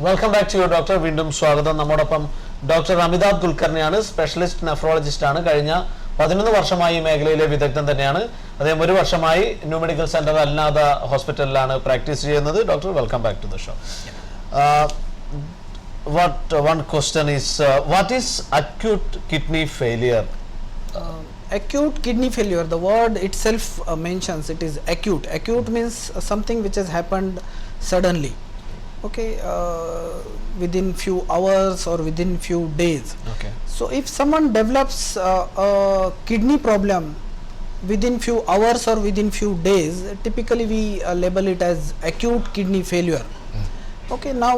Welcome back to your doctor. വീണ്ടും സ്വാഗതം. നമ്മോടൊപ്പം ഡോക്ടർ അമിതാഭ് കുൽക്കർണിയാണ്. സ്പെഷ്യലിസ്റ്റ് നെഫ്രോളജിസ്റ്റ് ആണ്. കഴിഞ്ഞ 11 വർഷമായി ഈ മേഖലയിലെ വിദഗ്ധൻ തന്നെയാണ്. അദ്ദേഹം 1 വർഷമായി ന്യൂ മെഡിക്കൽ സെന്റർ അൽനാദ ഹോസ്പിറ്റലിലാണ് പ്രാക്ടീസ് ചെയ്യുന്നത്. Doctor, welcome back to the show. One question is, what is acute kidney failure? Acute kidney failure, the word itself mentions it is acute. Acute means something which has happened suddenly, okay, within few hours or within few days. Okay. So if someone develops a kidney problem within few hours or within few days, typically we label it as acute kidney failure. Okay, now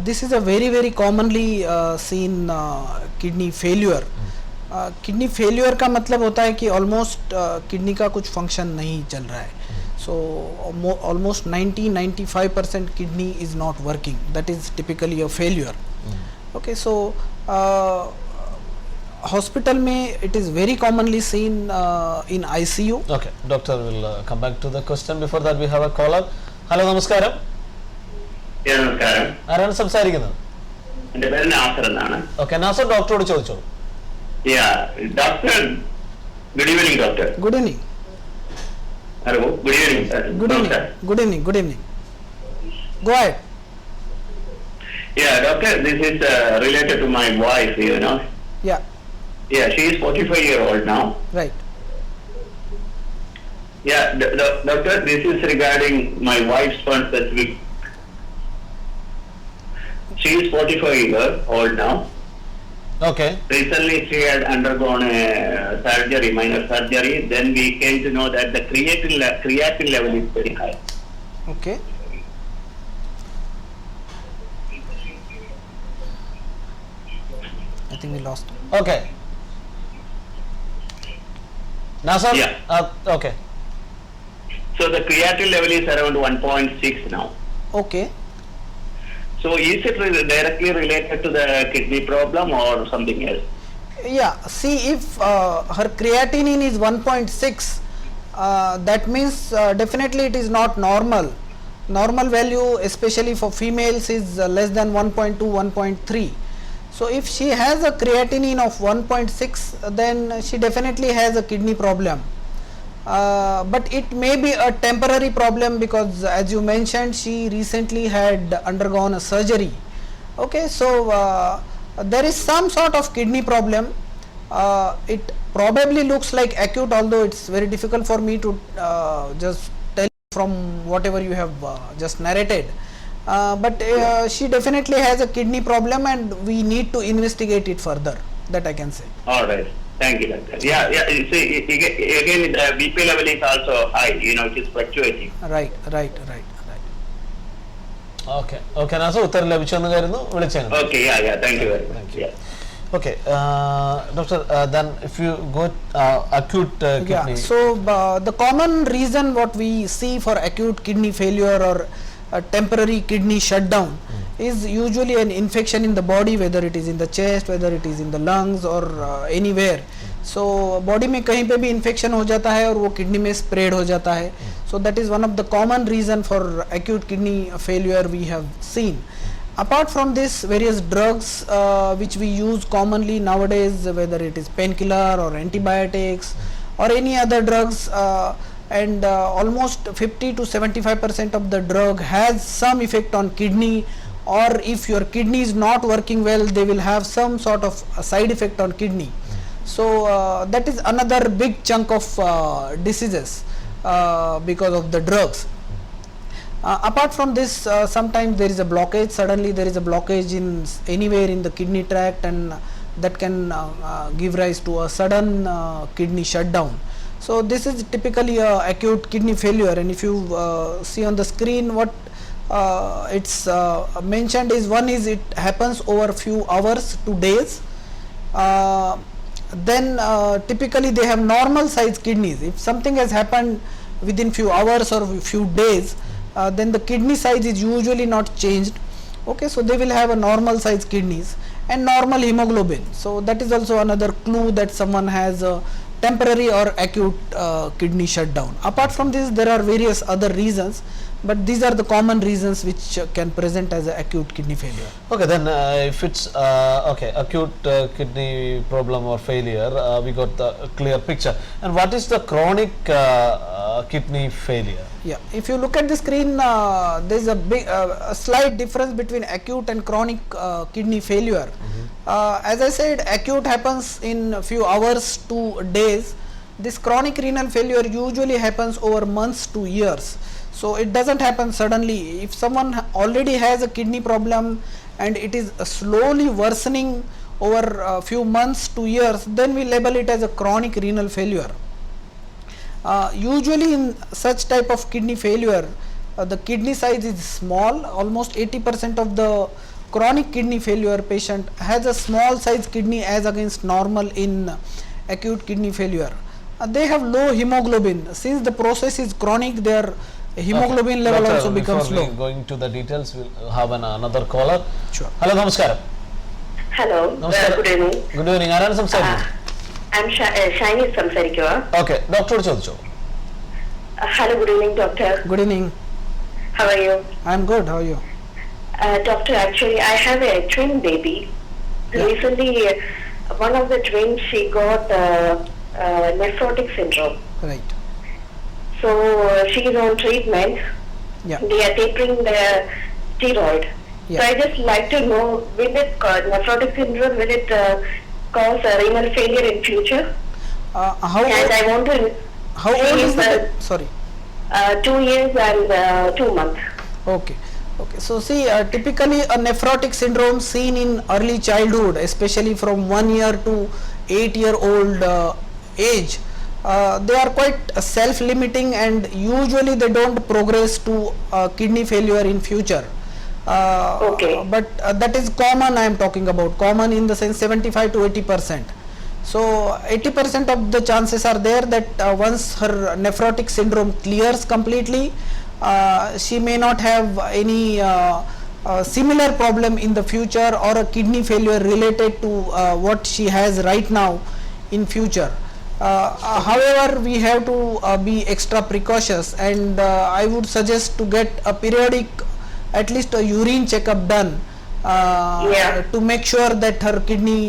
this is a very commonly seen kidney failure. Kidney failure का मतलब होता है कि almost kidney का कुछ function नहीं चल रहा है. So almost 90-95% kidney is not working. That is typically a failure. Okay, so hospital में it is very commonly seen in ICU. Okay, doctor will come back to the question. Before that we have a caller. Hello, നമസ്കാരം. നമസ്കാരം. ആരാണ് സംസാരിക്കുന്നത്? എന്റെ പേര് നാസർ എന്നാണ്. Okay, Nasar ഡോക്ടറോട് ചോദിച്ചോളൂ. Doctor, good evening doctor. Good evening. Hello, good evening sir. Good evening. Good evening. Good evening. Go ahead. Doctor, this is related to my wife, you know. Yeah, She is 45-year-old now. right. Doctor, this is regarding my wife's one specific. She is 45-year-old now. Okay. Recently she had undergone a surgery, minor surgery. Then we came to know that the creatinine level is very high. Okay. I think we lost. Okay. Nasar? Yeah. Okay. So the creatinine level is around 1.6 now. Okay. So is it directly related to the kidney problem or something else? Yeah, see, if her creatinine is 1.6, that means definitely it is not normal. Normal value, especially for females, is less than 1.2, 1.3. So if she has a creatinine of 1.6, then she definitely has a kidney problem. But it may be a temporary problem because, as you mentioned, she recently had undergone a surgery. Okay, so there is some sort of kidney problem. It probably looks like acute, although it's very difficult for me to just tell from whatever you have just narrated. But she definitely has a kidney problem and we need to investigate it further. That I can say. All right. Thank you, doctor. See, again, the BP level is also high. You know, it is fluctuating. Right. Okay. Okay, Nasar, ഉത്തരം ലഭിച്ചെന്ന് കരുതുന്നു. വിളിച്ചേനെ. Okay, thank you very much. Okay, doctor, then if you go acute kidney. So the common reason what we see for acute kidney failure or temporary kidney shutdown is usually an infection in the body, whether it is in the chest, whether it is in the lungs or anywhere. So body में कहीं पे भी infection हो जाता है और वो kidney में spread हो जाता है. So that is one of the common reason for acute kidney failure we have seen. Apart from this, various drugs which we use commonly nowadays, whether it is painkiller or antibiotics or any other drugs, and almost 50 to 75% of the drug has some effect on kidney, or if your kidney is not working well, they will have some sort of side effect on kidney. So that is another big chunk of diseases because of the drugs. Apart from this, sometimes there is a blockage. Suddenly there is a blockage in anywhere in the kidney tract, and that can give rise to a sudden kidney shutdown. So this is typically a acute kidney failure. And if you see on the screen, what it's mentioned is, one is it happens over a few hours to days. Then typically they have normal size kidneys. If something has happened within few hours or few days, then the kidney size is usually not changed. Okay, so they will have a normal size kidneys and normal hemoglobin. So that is also another clue that someone has a temporary or acute kidney shutdown. Apart from this, there are various other reasons, but these are the common reasons which can present as a acute kidney failure. Okay, then if it's acute kidney problem or failure, we got the clear picture. And what is the chronic kidney failure? Yeah, if you look at the screen, there is a slight difference between acute and chronic kidney failure. As I said, acute happens in a few hours to days. This chronic renal failure usually happens over months to years. So it doesn't happen suddenly. If someone already has a kidney problem and it is slowly worsening over a few months to years, then we label it as a chronic renal failure. Usually in such type of kidney failure, the kidney size is small. Almost 80% of the chronic kidney failure patient has a small size kidney as against normal in acute kidney failure. They have low hemoglobin. Since the process is chronic, their hemoglobin level Doctor, also becomes before low. we going to the details, we'll have another caller. Sure. Hello, namaskaram. Hello, Namaskaram. good evening. Good evening. ആരാണ് സംസാരിക്കുന്നത്? I'm Shiny സംസാരിക്കുക. Okay, ഡോക്ടറോട് ചോദിച്ചോ. Hello, good evening, doctor. Good evening. How are you? I am good. How are you? Doctor, actually, I have a twin baby. Yeah. Recently, one of the twins, she got nephrotic syndrome. Right. So, she is on treatment. Yeah. They are tapering the steroid. Yeah. So, I just like to know, will it nephrotic syndrome, will it cause a renal failure in future? And I want to... How old is the She sorry? 2 years and 2 months. Okay. Okay. So see, typically a nephrotic syndrome seen in early childhood, especially from 1 year to 8-year-old age, they are quite self-limiting and usually they don't progress to kidney failure in future. Okay. But that is common. I am talking about common in the sense 75 to 80%. So 80% of the chances are there that once her nephrotic syndrome clears completely, she may not have any similar problem in the future or a kidney failure related to what she has right now in future. However, we have to be extra precautious, and I would suggest to get a periodic, at least a urine checkup done to make sure that her kidney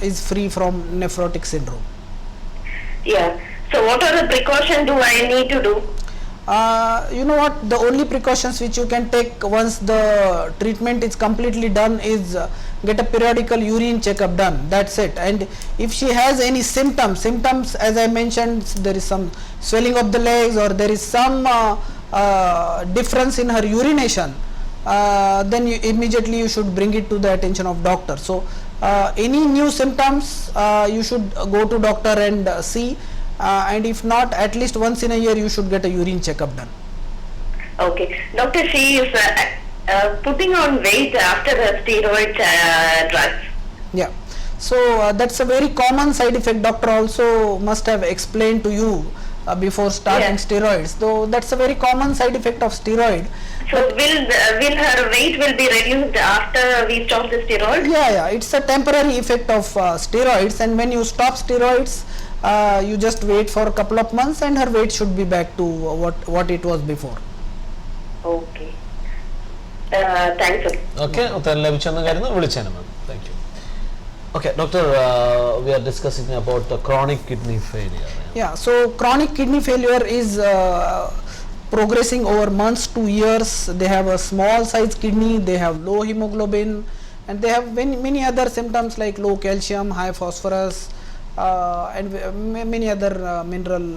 is free from nephrotic syndrome. Yeah. So what are the precautions do I need to do? You know what, the only precautions which you can take once the treatment is completely done is get a periodical urine checkup done. That's it. And if she has any symptoms as I mentioned, there is some swelling of the legs or there is some difference in her urination, then immediately you should bring it to the attention of doctor. So any new symptoms you should go to doctor and see, and if not, at least once in a year you should get a urine checkup done. Okay. Doctor, she is putting on weight after the steroid drugs. Yeah. So that's a very common side effect. Doctor also must have explained to you before starting steroids. Though that's a very common side effect of steroid. So will her weight will be reduced after we stop the steroid? Yeah. It's a temporary effect of steroids, and when you stop steroids, you just wait for a couple of months, and her weight should be back to what it was before. Okay. Thanks. Okay, ഉത്തരം ലഭിച്ചെന്ന് കരുതുന്നു. വിളിച്ചേനെ മാം. Thank you. Okay, doctor, we are discussing about the chronic kidney failure. Yeah, so chronic kidney failure is progressing over months to years. They have a small size kidney, they have low hemoglobin, and they have many other symptoms like low calcium, high phosphorus, and many other mineral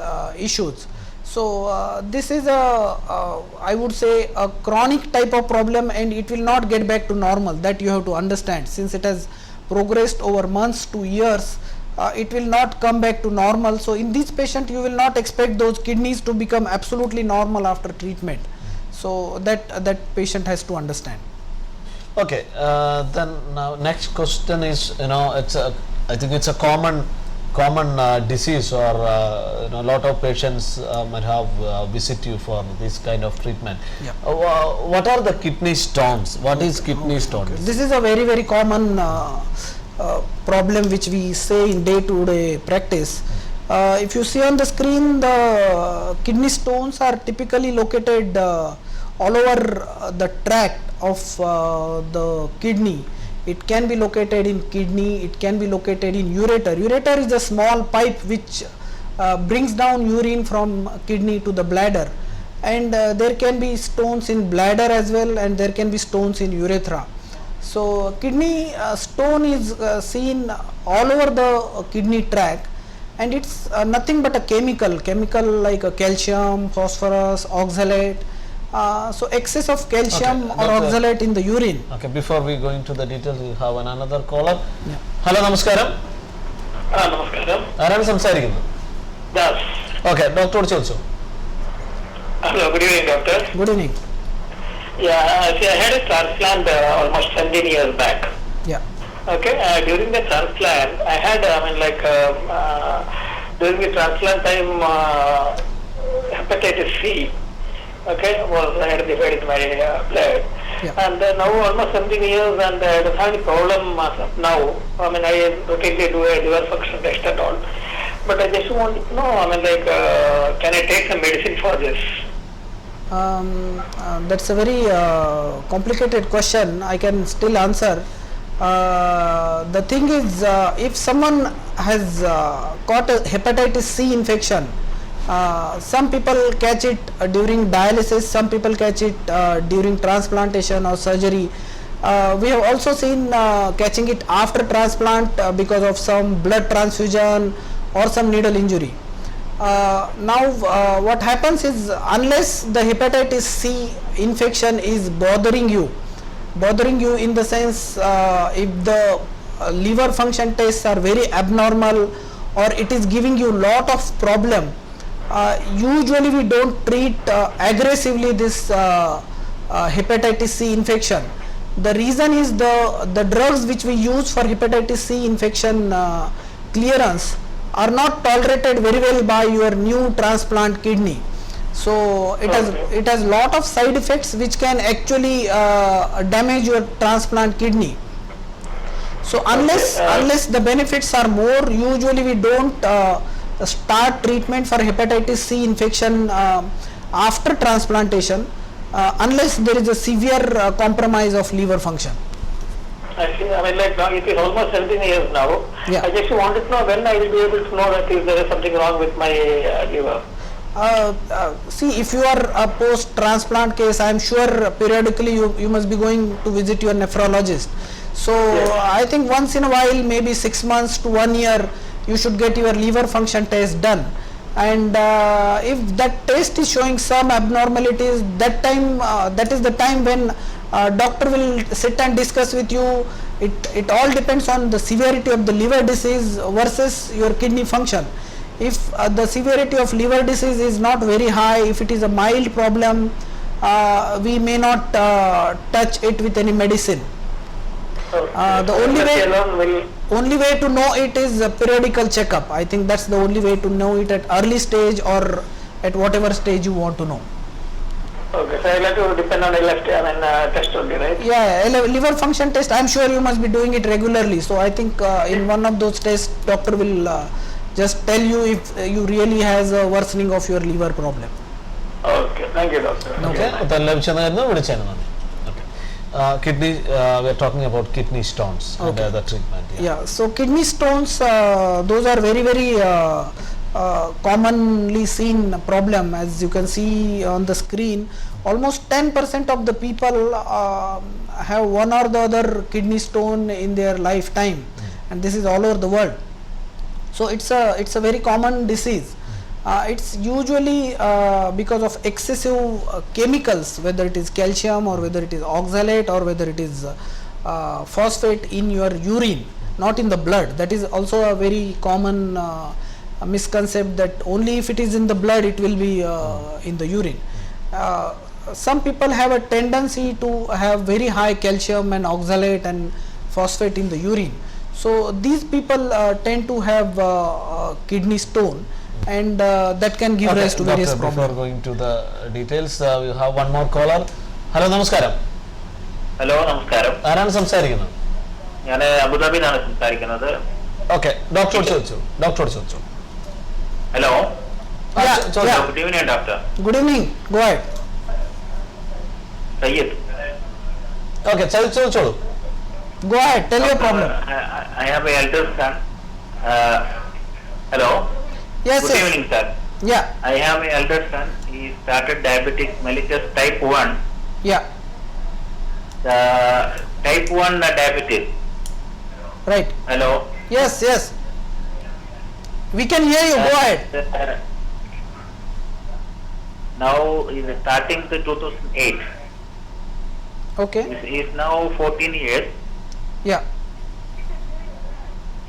issues. So this is I would say a chronic type of problem, and it will not get back to normal. That you have to understand. Since it has progressed over months to years, it will not come back to normal. So in this patient, you will not expect those kidneys to become absolutely normal after treatment. So that patient has to understand. Okay, then now next question is, I think it's a common disease, or a lot of patients might have visit you for this kind of treatment. Yeah. What are the kidney stones? What is kidney stone? This is a very, very common problem which we say in day-to-day practice. If you see on the screen, the kidney stones are typically located all over the tract of the kidney. It can be located in kidney, it can be located in ureter. Ureter is a small pipe which brings down urine from kidney to the bladder, and there can be stones in bladder as well, and there can be stones in urethra. So kidney stone is seen all over the kidney tract, and it's nothing but a chemical like a calcium, phosphorus, oxalate. So excess of calcium or Doctor. oxalate in the urine. Okay, before we go into the details, we have another caller. Yeah. Hello, നമസ്കാരം. നമസ്കാരം. ആരാണ് സംസാരിക്കുന്നത്? Das. Okay, ഡോക്ടറോട് ചോദിച്ചു. Hello, good evening, doctor. Good evening. Yeah, see, I had a transplant almost 17 years back. Yeah. Okay, during the transplant, I had, during the transplant time, hepatitis C, okay, was identified in my blood. Yeah. And now almost 17 years, and I don't have any problem as of now. I mean, I routinely do a liver function test and all. But I just want to know, can I take some medicine for this? That's a very complicated question. I can still answer. The thing is, if someone has got a hepatitis C infection, some people catch it during dialysis, some people catch it during transplantation or surgery. We have also seen catching it after transplant because of some blood transfusion or some needle injury. Now what happens is, unless the hepatitis C infection is bothering you in the sense, if the liver function tests are very abnormal or it is giving you lot of problem, usually we don't treat aggressively this hepatitis C infection. The reason is the drugs which we use for hepatitis C infection clearance are not tolerated very well by your new transplant kidney. So it has lot of side effects which can actually damage your transplant kidney. So unless the benefits are more, usually we don't start treatment for hepatitis C infection after transplantation unless there is a severe compromise of liver function. I see. Now it is almost 17 years now. Yeah. I just wanted to know when I will be able to know that if there is something wrong with my liver. See, if you are a post-transplant case, I am sure periodically you must be going to visit your nephrologist. So I think once in a while, maybe 6 months to 1 year, you should get your liver function test done. And if that test is showing some abnormalities, that is the time when doctor will sit and discuss with you. It all depends on the severity of the liver disease versus your kidney function. If the severity of liver disease is not very high, if it is a mild problem, we may not touch it with any medicine. The only way to know it is a periodical checkup. I think that's the only way to know it at early stage or at whatever stage you want to know. Okay, so I will have to depend on test only, right? Yeah, liver function test, I'm sure you must be doing it regularly. So I think in one of those tests, doctor will just tell you if you really has a worsening of your liver problem. Okay, thank you, doctor. Okay, ഉത്തരം ലഭിച്ചതായിരുന്നു, വിളിച്ചതിന് നന്ദി. Okay. Kidney, we are talking about kidney stones and the treatment. Yeah, so kidney stones, those are very, very commonly seen problem. As you can see on the screen, almost 10% of the people have one or the other kidney stone in their lifetime, and this is all over the world. So it's a very common disease. It's usually because of excessive chemicals, whether it is calcium or whether it is oxalate or whether it is phosphate in your urine, not in the blood. That is also a very common misconception, that only if it is in the blood it will be in the urine. Some people have a tendency to have very high calcium and oxalate and phosphate in the urine. So these people tend to have kidney stone, and that can give rise to various problems. Before going to the details, we have one more caller. Hello, നമസ്കാരം. Hello, നമസ്കാരം. ആരാണ് സംസാരിക്കുന്നത്? ഞാൻ അബുദാബിയിലാണ് സംസാരിക്കുന്നത്. Okay, ഡോക്ടറോട് ചോദിച്ചു. Hello. Yeah, yeah. Good evening, doctor. Good evening. Go ahead. Sayyid. Okay ചോദിച്ചോളൂ. Go ahead. Tell your problem. I have an elder son. Hello. Yes, Good sir. evening, sir. Yeah, I have an elder son. He started diabetic mellitus type 1. yeah. Type 1 diabetes. Right. Hello. Yes, yes. We can hear you. Go ahead. Now he is starting to 2008. Okay. He is now 14 years. Yeah.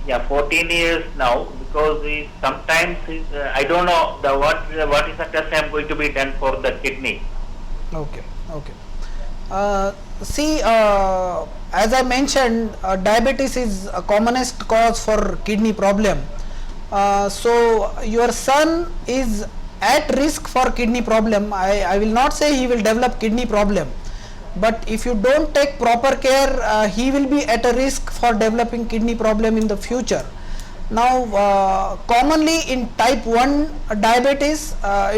Yeah, 14 years now, because sometimes I don't know what is the test I am going to be done for the kidney. Okay. Okay. See, as I mentioned, diabetes is a commonest cause for kidney problem. So your son is at risk for kidney problem. I will not say he will develop kidney problem, but if you don't take proper care, he will be at a risk for developing kidney problem in the future. Now, commonly in type 1 diabetes,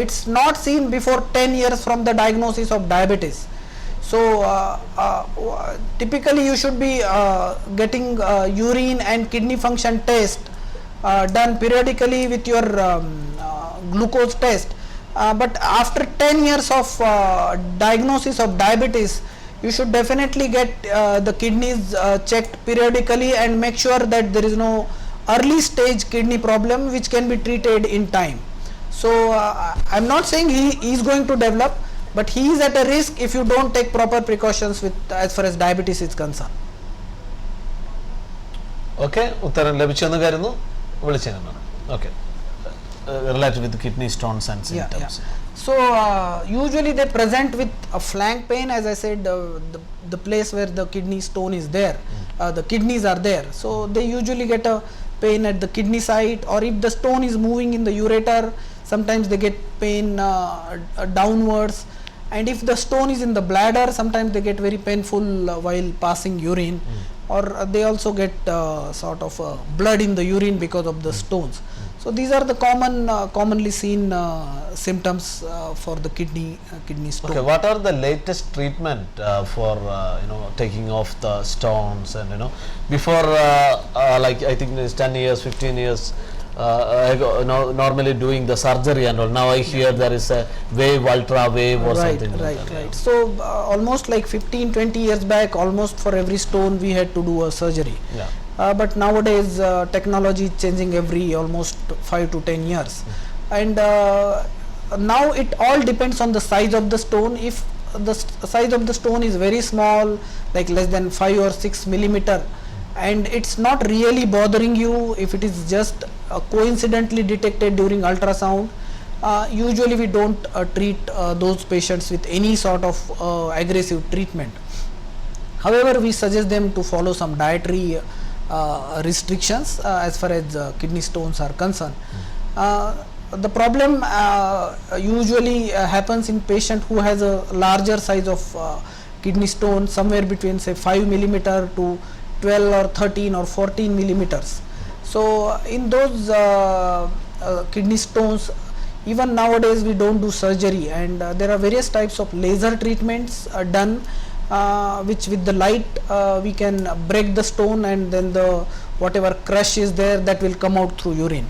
it's not seen before 10 years from the diagnosis of diabetes. So typically you should be getting urine and kidney function test done periodically with your glucose test. But after 10 years of diagnosis of diabetes, you should definitely get the kidneys checked periodically and make sure that there is no early stage kidney problem which can be treated in time. So I'm not saying he is going to develop, but he is at a risk if you don't take proper precautions with as far as diabetes is concerned. Okay, ഉത്തരം ലഭിച്ചെന്ന് കരുതുന്നു. വിളിച്ചേക്കുന്നു. Okay, related with kidney stones and symptoms. So usually they present with a flank pain, as I said, the place where the kidney stone is there, the kidneys are there. So they usually get a pain at the kidney site, or if the stone is moving in the ureter, sometimes they get pain downwards. And if the stone is in the bladder, sometimes they get very painful while passing urine, or they also get sort of blood in the urine because of the stones. So these are the commonly seen symptoms for the kidney stone. Okay, what are the latest treatment for taking off the stones? And before like I think it's 10 years 15 years normally doing the surgery and all. Now I hear there is a wave, ultra wave or something like that. Right. So almost like 15-20 years back, almost for every stone we had to do a surgery. Yeah. But nowadays technology is changing every almost 5 to 10 years. And now it all depends on the size of the stone. If the size of the stone is very small, like less than 5 or 6 millimeter, and it's not really bothering you, if it is just coincidentally detected during ultrasound, usually we don't treat those patients with any sort of aggressive treatment. However, we suggest them to follow some dietary restrictions as far as kidney stones are concerned. The problem usually happens in patient who has a larger size of kidney stone, somewhere between say 5 millimeter to 12 or 13 or 14 millimeters. So in those kidney stones, even nowadays we don't do surgery, and there are various types of laser treatments done, which with the light we can break the stone, and then the whatever crush is there, that will come out through urine.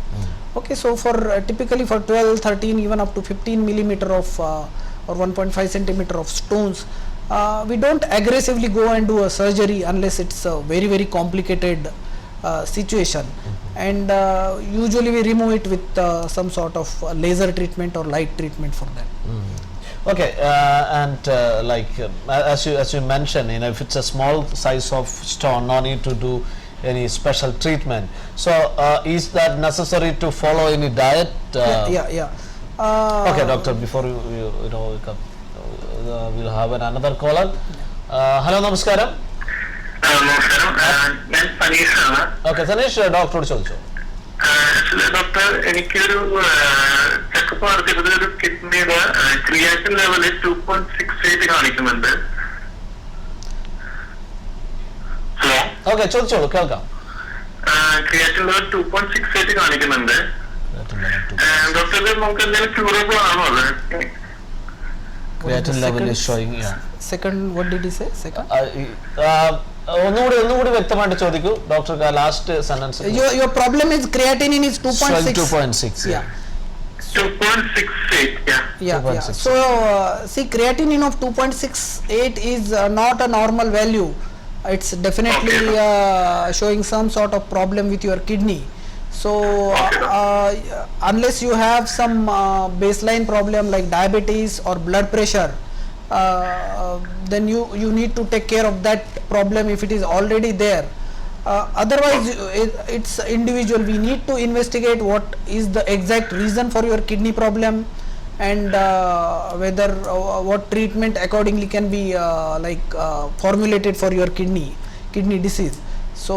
Okay, so for typically for 12, 13, even up to 15 millimeter of or 1.5 centimeter of stones, we don't aggressively go and do a surgery unless it's a very very complicated situation, and usually we remove it with some sort of laser treatment or light treatment for that. Okay, and like as you mentioned, if it's a small size of stone, no need to do any special treatment. So is that necessary to follow any diet? Okay, doctor, before you know come, we'll have another caller. Hello, namaskaram. നമസ്കാരം, ഞാൻ സനീഷാണ്. Okay, Saneesh ഡോക്ടറോട് ചോദിച്ചോ. Doctor, എനിക്കൊരു checkup നടത്തിയപ്പോൾ ഒരു കിഡ്നിയുടെ creatine level 2.68 കാണിക്കുന്നുണ്ട്. Hello, okay, ചോദിച്ചോളൂ, കേൾക്കാം. ക്രിയാറ്റിൻ ലെവൽ 2.68 കാണിക്കുന്നുണ്ട്. ഡോക്ടർ നമുക്ക് എന്തെങ്കിലും ക്യൂറബിൾ ആണോ അത്? Creatine level is showing, yeah. Second, what did he say? Second? ഒന്നുകൂടി വ്യക്തമായിട്ട് ചോദിക്കൂ doctor. Last sentence. Your problem is creatinine is 2.6. 2.6. Yeah. 2.68, yeah. Yeah, 2.6. yeah. So see, creatinine of 2.68 is not a normal value. It's definitely showing some sort of problem with your kidney. So unless you have some baseline problem like diabetes or blood pressure, then you need to take care of that problem if it is already there. Otherwise it's individual. We need to investigate what is the exact reason for your kidney problem, and whether what treatment accordingly can be formulated for your kidney disease. So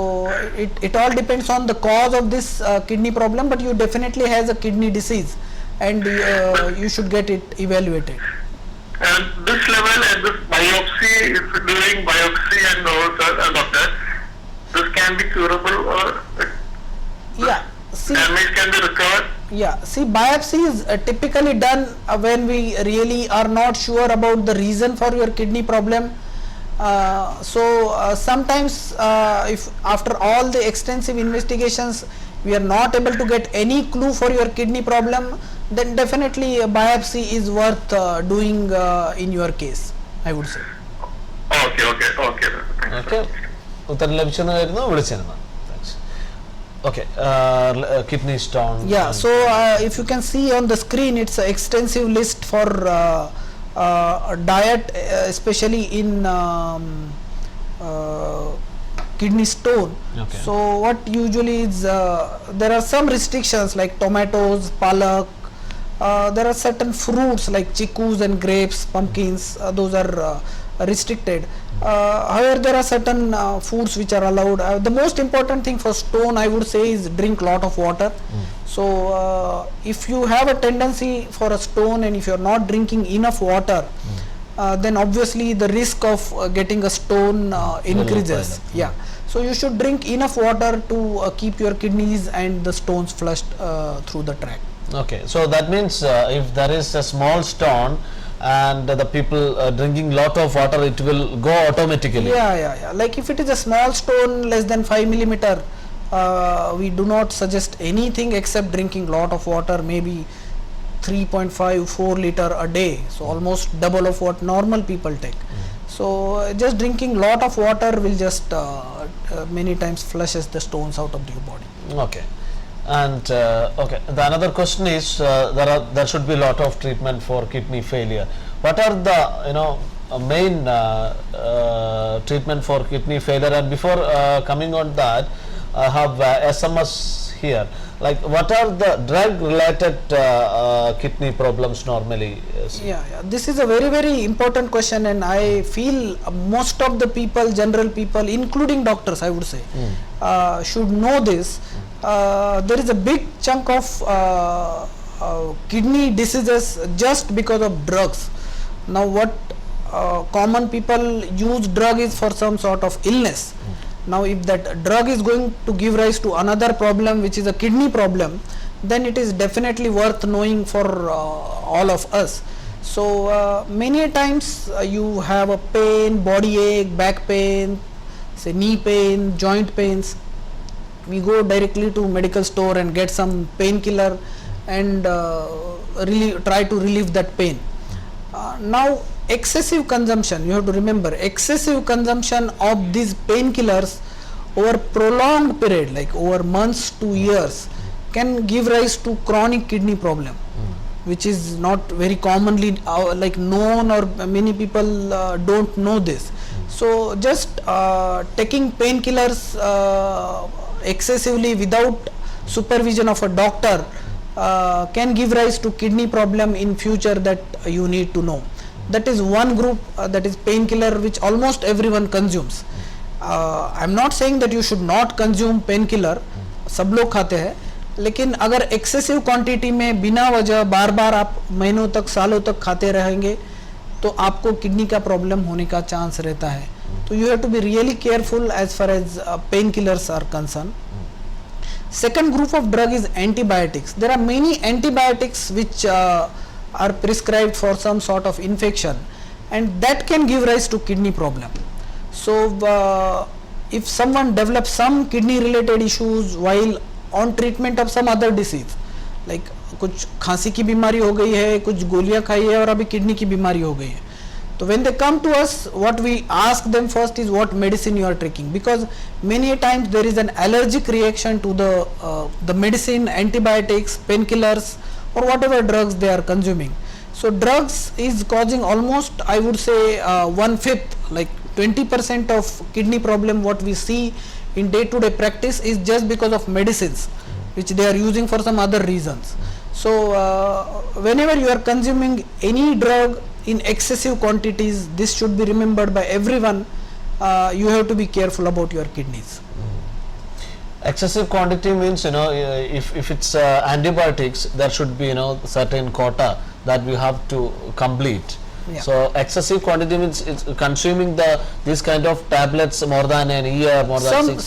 it all depends on the cause of this kidney problem, but you definitely has a kidney disease, and you should get it evaluated. And this level and this biopsy, if doing biopsy and also, doctor, this can be curable or Yeah, see, damage can be recovered? yeah, see, biopsy is typically done when we really are not sure about the reason for your kidney problem. Sometimes if after all the extensive investigations we are not able to get any clue for your kidney problem, then definitely a biopsy is worth doing in your case, I would say. Okay. Okay, ഉത്തരം ലഭിച്ചെന്ന് കരുതുന്നു. വിളിച്ചിരുന്നു. Okay, kidney stone. Yeah, so if you can see on the screen, it's an extensive list for diet, especially in kidney stone. Okay. So what usually is, there are some restrictions like tomatoes, palak, there are certain fruits like chickus and grapes, pumpkins, those are restricted. However, there are certain foods which are allowed. The most important thing for stone, I would say, is drink lot of water. So if you have a tendency for a stone and if you are not drinking enough water, then obviously the risk of getting a stone increases. Yeah, so you should drink enough water to keep your kidneys and the stones flushed through the tract. Okay, so that means if there is a small stone and the people drinking lot of water, it will go automatically. Yeah. Like if it is a small stone less than 5 millimeter, we do not suggest anything except drinking lot of water, maybe 3.5-4 liter a day, so almost double of what normal people take. So just drinking lot of water will just many times flushes the stones out of your body. Okay. And okay, the another question is there should be a lot of treatment for kidney failure. What are the main treatment for kidney failure? And before coming on that, I have SMS here. Like, what are the drug related kidney problems normally? Yeah, this is a very, very important question, and I feel most of the people, general people, including doctors, I would say, should know this. There is a big chunk of kidney diseases just because of drugs. Now what common people use drug is for some sort of illness. Now if that drug is going to give rise to another problem, which is a kidney problem, then it is definitely worth knowing for all of us. So many times you have a pain, body ache, back pain, say knee pain, joint pains. We go directly to medical store and get some painkiller and try to relieve that pain. Now excessive consumption, you have to remember, excessive consumption of these painkillers over prolonged period, like over months to years, can give rise to chronic kidney problem, which is not very commonly known, or many people don't know this. So just taking painkillers excessively without supervision of a doctor can give rise to kidney problem in future, that you need to know. That is one group, that is painkiller, which almost everyone consumes. I am not saying that you should not consume painkiller, सब लोग खाते हैं, लेकिन अगर excessive quantity में बिना वजह बार बार आप महीनों तक, सालों तक खाते रहेंगे, तो आपको किडनी का प्रॉब्लम होने का चांस रहता है. तो you have to be really careful as far as pain killers are concern. Second group of drug is antibiotics. There are many antibiotics which are prescribed for some sort of infection, and that can give rise to kidney problem. So if someone develops some kidney related issues while on treatment of some other disease, like कुछ खांसी की बीमारी हो गई है, कुछ गोलियां खाई है और अभी किडनी की बीमारी हो गई है, तो when they come to us, what we ask them first is what medicine you are taking, because many times there is an allergic reaction to the medicine, antibiotics, painkillers, or whatever drugs they are consuming. So drugs is causing almost, I would say, 1/5, like 20% of kidney problem what we see in day-to-day practice is just because of medicines which they are using for some other reasons. So whenever you are consuming any drug in excessive quantities, this should be remembered by everyone. You have to be careful about your kidneys. Excessive quantity means, if it's antibiotics, there should be, certain quota that we have to complete. Yeah. So excessive quantity means it's consuming these kind of tablets more than a year, more than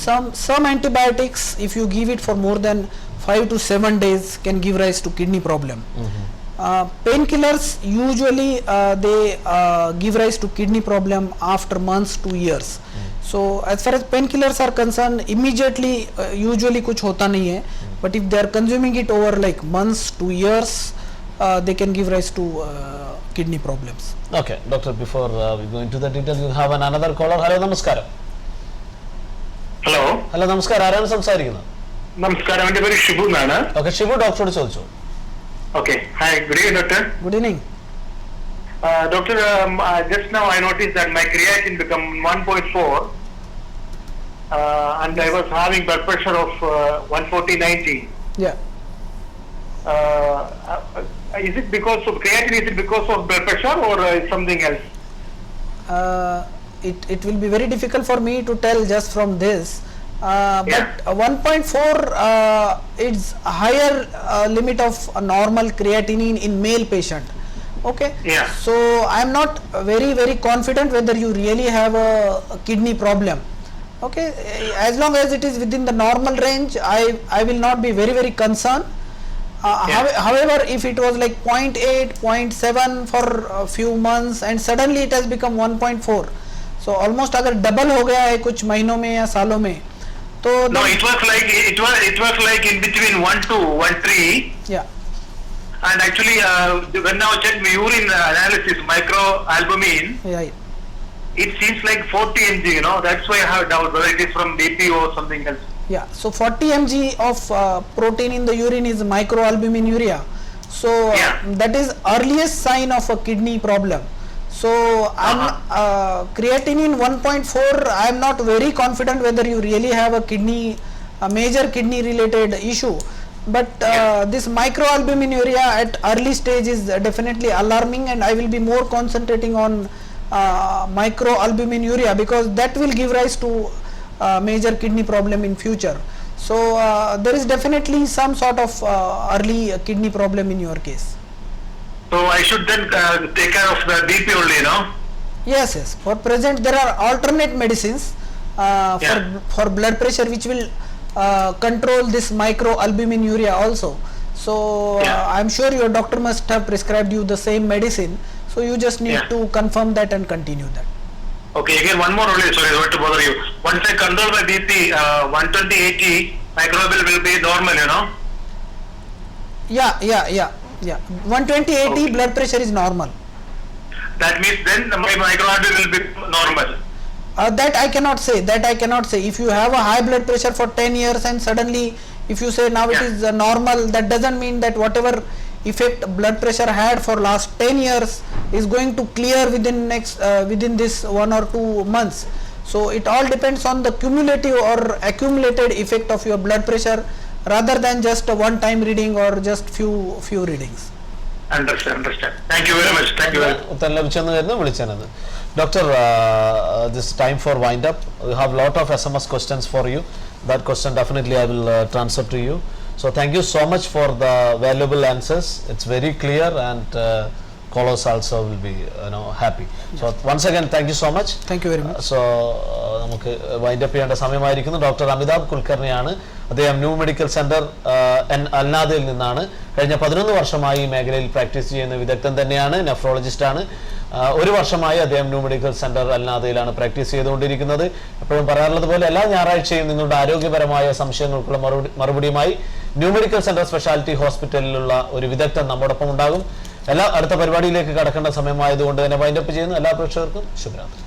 Some antibiotics, if you give it for more than 5 to 7 days, can give rise to kidney problem. Painkillers usually they give rise to kidney problem after months to years. So as far as painkillers are concerned, immediately usually कुछ होता नहीं है, but if they are consuming it over like months to years, they can give rise to kidney problems. Okay, doctor, before we go into the details, you have another caller. Hello, namaskaram. Hello, namaskaram. ആരാണ് സംസാരിക്കുന്നത്? നമസ്കാരം, എൻ്റെ പേര് ഷിബു എന്നാണ്. Okay, Shibu ഡോക്ടറോട് ചോദിച്ചു. Okay, hi, good evening, doctor. Good evening. Doctor, just now I noticed that my creatinine become 1.4, and I was having blood pressure of 140/90. Yeah. Is it because of creatinine? Is it because of blood pressure or something else? It will be very difficult for me to tell just from this. But 1.4 is higher limit of a normal creatinine in male patient. Okay. Yeah. So I am not very confident whether you really have a kidney problem. Okay. As long as it is within the normal range, I will not be very concerned. However, if it was like 0.8, 0.7 for a few months and suddenly it has become 1.4, so almost अगर double हो गया है कुछ महीनों में या सालों में, तो no, it was like in between 1 to 1.3. Yeah. And actually, when I checked my urine analysis, microalbumin, Yeah. it seems like 40 mg. That's why I have doubt whether it is from BP or something else. Yeah, so 40 mg of protein in the urine is microalbuminuria. So that is earliest sign of a kidney problem. So creatinine 1.4, I am not very confident whether you really have a major kidney related issue. But this microalbuminuria at early stage is definitely alarming, and I will be more concentrating on microalbuminuria because that will give rise to major kidney problem in future. So there is definitely some sort of early kidney problem in your case. So I should then take care of the BP only, Yes. For present there are alternate medicines for blood pressure which will control this microalbuminuria also. So I am sure your doctor must have prescribed you the same medicine. So you just need to confirm that and continue that. Okay, again one more only, sorry not to bother you. Once I control my BP, 120/80 microbial will be normal, Yeah. 120/80 blood pressure is normal. That means then my microbial will be normal. That I cannot say. If you have a high blood pressure for 10 years and suddenly if you say now it is normal, that doesn't mean that whatever effect blood pressure had for last 10 years is going to clear within this 1 or 2 months. So it all depends on the cumulative or accumulated effect of your blood pressure rather than just a one time reading or just few readings. Understand. Thank you very much. Thank you very much. ഉത്തരം ലഭിച്ചെന്ന് കരുതുന്നു വിളിച്ചത്. Doctor, this time for wind up. We have lot of SMS questions for you. That question definitely I will transfer to you. So thank you so much for the valuable answers. It's very clear and callers also will be happy. So once again, thank you so much. Thank you very much. So നമുക്ക് wind up ചെയ്യേണ്ട സമയമായിരിക്കുന്നു. Doctor Amitabh കുൽക്കർണിയാണ്. അദ്ദേഹം new medical centre അൽനാദയിൽ നിന്നാണ്. കഴിഞ്ഞ 11 വർഷമായി ഈ മേഖലയിൽ practice ചെയ്യുന്ന വിദഗ്ധൻ തന്നെയാണ്, നെഫ്രോളജിസ്റ്റ് ആണ്. 1 വർഷമായി അദ്ദേഹം ന്യൂ മെഡിക്കൽ സെന്റർ അൽനാദയിലാണ് പ്രാക്ടീസ് ചെയ്തുകൊണ്ടിരിക്കുന്നത്. എപ്പോഴും പറയാറുള്ളത് പോലെ എല്ലാ ഞായറാഴ്ചയും നിങ്ങളുടെ ആരോഗ്യപരമായ സംശയങ്ങൾക്കുള്ള മറുപടിയുമായി ന്യൂ മെഡിക്കൽ സെന്റർ സ്പെഷ്യാലിറ്റി ഹോസ്പിറ്റലിലുള്ള ഒരു വിദഗ്ധൻ നമ്മോടൊപ്പം ഉണ്ടാകും. അടുത്ത പരിപാടിയിലേക്ക് കടക്കേണ്ട സമയമായതുകൊണ്ട് തന്നെ വൈൻഡ് അപ്പ് ചെയ്യുന്നു. എല്ലാ പ്രേക്ഷകർക്കും ശുഭരാത്രി.